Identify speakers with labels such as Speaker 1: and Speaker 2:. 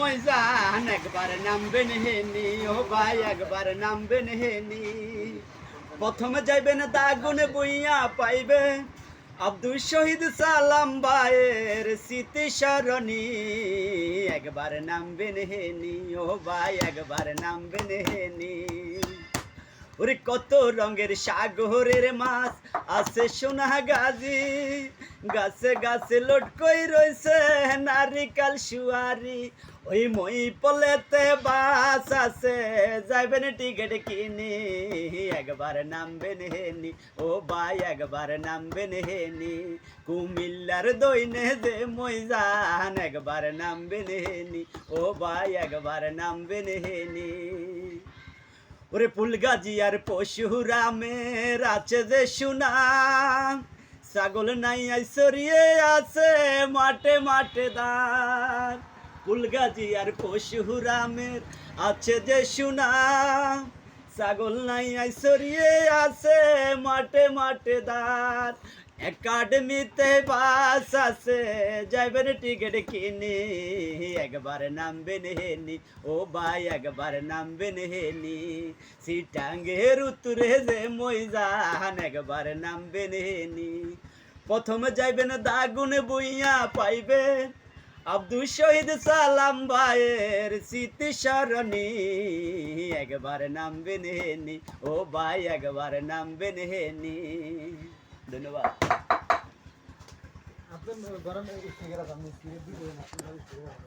Speaker 1: ময়জান একবার নামবেন হেনি, ও ভাই একবার নামবেন হেনি। প্রথমে যাইবেন দাগুনে বইয়া পাইবে আব্দুল শহীদ সালাম ভাইয়ের স্মৃতি সরণি। একবার নামবেন হেনি, ও ভাই একবার নামবেন হেনি। ওরে কত রঙের সাগরের মাছ আছে সোনা গাজী, গাছে গাছে লটকই রয়েছে নারিকাল সুয়ারি। ওই মই পলেতে বাস আছে, যাইবেন টিকিট কিনি। একবার নামবেন হেনি, ও ভাই একবার নামবেন হেনি। কুমিল্লার দইনে যে ময়জান একবার নামবেন হেনি, ও ভাই একবার নামবেন হেনি। ওরে ফুলগাজি আর পশুরামের আছে যে সুনাম, ছাগল নাই আইসরিয়ে আছে মাঠে মাঠে দান। ফুলগাজি আর পশুরামের আছে যে সুনাম, ছাগল নাই আইসরিয়ে আছে মাঠে মাঠে দান। একাডেমিতে বাস আছে, যাইবেন টিকিট কিনি। একবার নামবেন হেনি, ও ভাই একবার নামবেন হেনি। সিটাঙ্গের উত্তরে যে ময়জান একবার নামবেন হেনি। প্রথমে যাইবেন দাগুন বইয়া পাইবেন আব্দুল শহীদ সালাম ভাইয়ের স্মৃতি সরণি। একবার নামবেন হেনি, ও ভাই একবার নামবেন হেনি। ধন্যবাদ।
Speaker 2: আপনার গরম